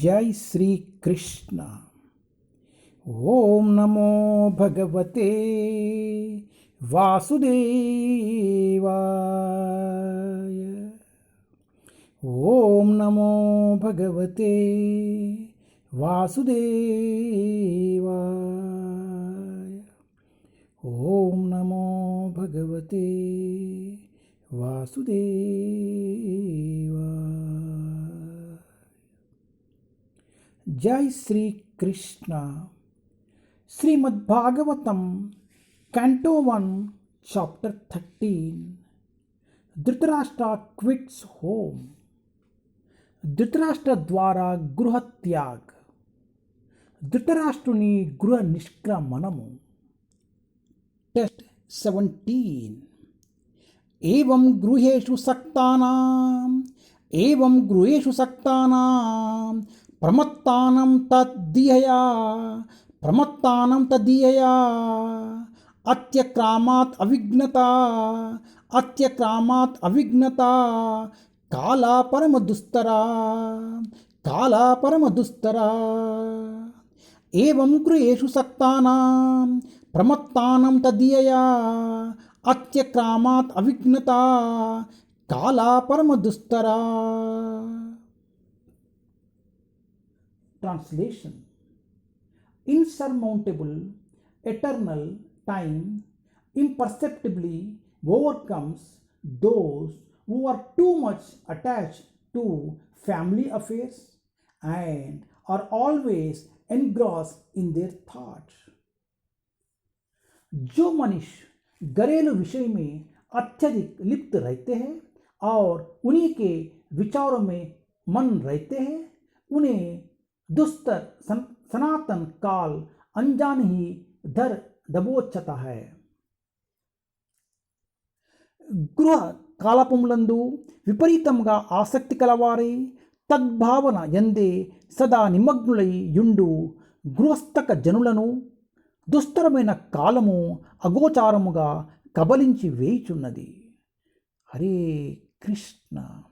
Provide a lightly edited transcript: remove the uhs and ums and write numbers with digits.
जय श्री कृष्ण। ओम नमो भगवते वासुदेवाय। ओम नमो भगवते वासुदेवाय। ओम नमो भगवते वासुदेवाय। जय Shri Krishna. Shrimad Bhagavatam canto 1 chapter 13। Dhritarashtra quits home. Dhritarashtra ద్వారా గృహత్యాగ్. ధృతరాష్ట్రుని గృహ నిష్క్రమణము. టెస్ట్ 17. ఏవం గృహేషు సక్తానాం ప్రమత్తానం తద్దీయయా అత్యక్రామాత్ అవిఘ్నత కాలా పరమ దుస్తరా. ఏవం గృహేషు సక్తానాం ప్రమత్తానం తద్దీయయా అత్యక్రామాత్ అవిఘ్నత కాలా పరమ దుస్తరా. Translation. Insurmountable, eternal time imperceptibly overcomes those who are too much attached to family affairs and are always engrossed in their thoughts. जो मनुष्य घरेलू विषय में अत्यधिक लिप्त रहते हैं और उन्हीं के विचारों में मन रहते हैं, उन्हें दुस्तर सनातन काल अनजान ही धर दबोचता है. గృహ కాలపములందు విపరీతంగా ఆసక్తి కలవారై తద్భావన ఎందే సదా నిమగ్నులై యుండు గృహస్థక జనులను దుస్తరమైన కాలము అగోచారముగా కబలించి వేయుచున్నది. హరే కృష్ణ.